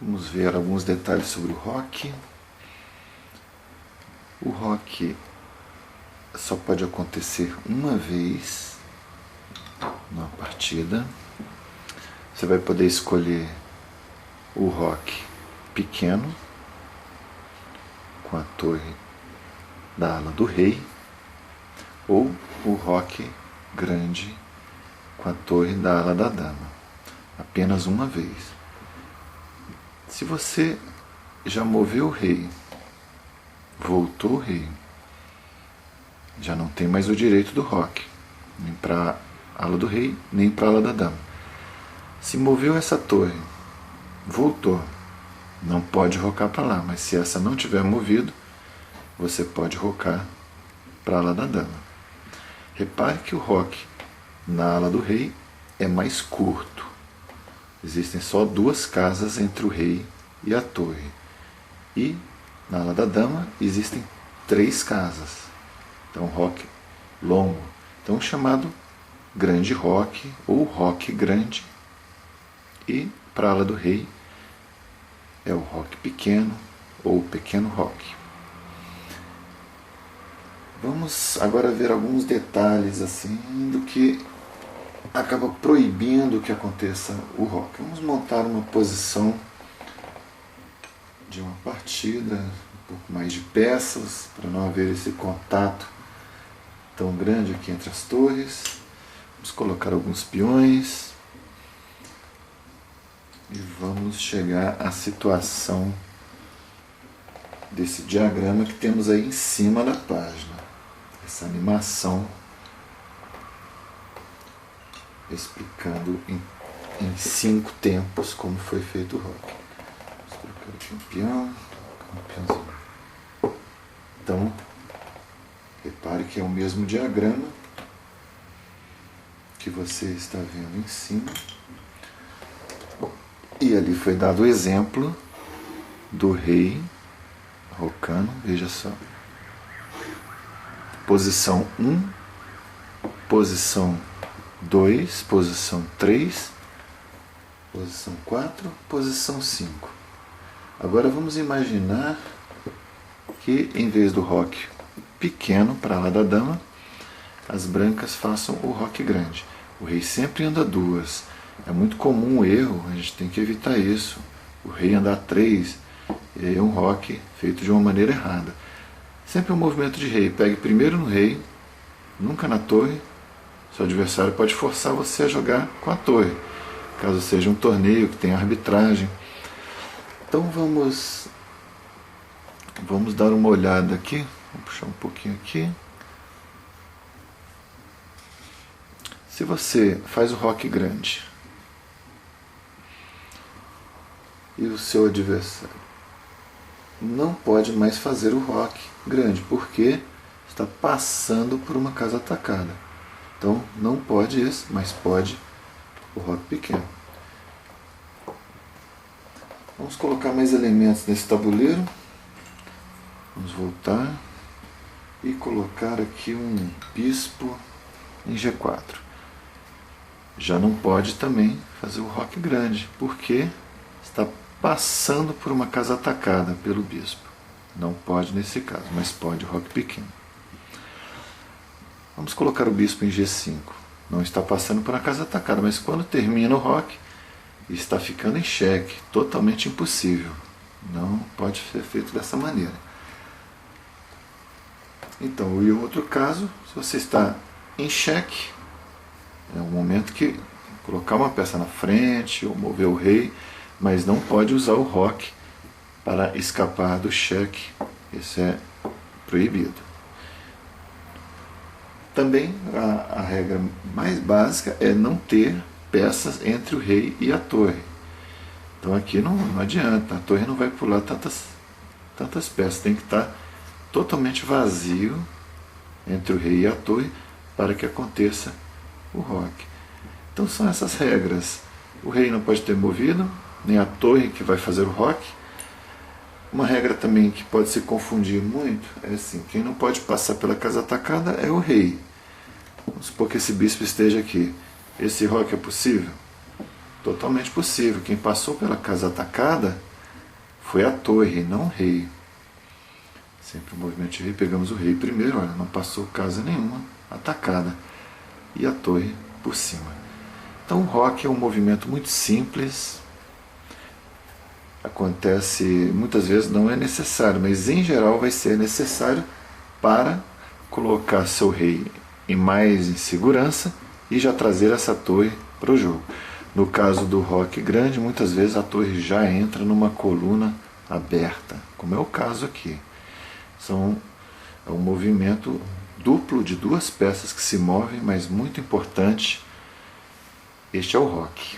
Vamos ver alguns detalhes sobre o rock. O rock só pode acontecer uma vez na partida. Você vai poder escolher o rock pequeno, com a torre da ala do rei, ou o rock grande, com a torre da ala da dama. Apenas uma vez. Se você já moveu o rei, voltou o rei, já não tem mais o direito do rock, nem para a ala do rei, nem para a ala da dama. Se moveu essa torre, voltou, não pode rocar para lá, mas se essa não tiver movido, você pode rocar para a ala da dama. Repare que o rock na ala do rei é mais curto. Existem só 2 casas entre o rei e a torre. E na ala da dama existem 3 casas. Então rock longo. Então chamado grande rock ou rock grande. E para a ala do rei é o rock pequeno ou pequeno rock. Vamos agora ver alguns detalhes assim do que acaba proibindo que aconteça o rock. Vamos montar uma posição de uma partida, um pouco mais de peças, para não haver esse contato tão grande aqui entre as torres. Vamos colocar alguns peões e vamos chegar à situação desse diagrama que temos aí em cima da página. Essa animação explicando em 5 tempos como foi feito o rock. Vamos colocar aqui um peão, um peãozinho. Então, repare que é o mesmo diagrama que você está vendo em cima. E ali foi dado o exemplo do rei rocando, veja só. Posição 1, posição 2, posição 3, posição 4, posição 5. Agora vamos imaginar que em vez do rock pequeno para a ala da dama, as brancas façam o rock grande. O rei sempre anda 2. É muito comum o erro, a gente tem que evitar isso. O rei andar 3, e aí é um rock feito de uma maneira errada. Sempre um movimento de rei. Pegue primeiro no rei, nunca na torre. Seu adversário pode forçar você a jogar com a torre, caso seja um torneio que tenha arbitragem. Então vamos dar uma olhada aqui. Vou puxar um pouquinho aqui. Se você faz o rock grande e o seu adversário não pode mais fazer o rock grande, porque está passando por uma casa atacada. Então não pode esse, mas pode o rock pequeno. Vamos colocar mais elementos nesse tabuleiro. Vamos voltar e colocar aqui um bispo em G4. Já não pode também fazer o rock grande, porque está passando por uma casa atacada pelo bispo. Não pode nesse caso, mas pode o rock pequeno. Vamos colocar o bispo em G5. Não está passando por uma casa atacada, mas quando termina o rock, está ficando em xeque. Totalmente impossível. Não pode ser feito dessa maneira. Então, e o outro caso, se você está em xeque, é um momento que colocar uma peça na frente ou mover o rei, mas não pode usar o rock para escapar do xeque. Isso é proibido. Também a regra mais básica é não ter peças entre o rei e a torre. Então aqui não adianta, a torre não vai pular tantas peças, tem que estar totalmente vazio entre o rei e a torre para que aconteça o rock. Então são essas regras. O rei não pode ter movido, nem a torre que vai fazer o rock. Uma regra também que pode se confundir muito é assim: quem não pode passar pela casa atacada é o rei. Vamos supor que esse bispo esteja aqui. Esse rock é possível? Totalmente possível. Quem passou pela casa atacada foi a torre, não o rei. Sempre o movimento de rei, pegamos o rei primeiro, olha, não passou casa nenhuma, atacada. E a torre por cima. Então o roque é um movimento muito simples, acontece muitas vezes, não é necessário, mas em geral vai ser necessário para colocar seu rei mais em segurança e já trazer essa torre para o jogo. No caso do roque grande, muitas vezes a torre já entra numa coluna aberta, como é o caso aqui. É um movimento duplo de duas peças que se movem, mas muito importante. Este é o roque.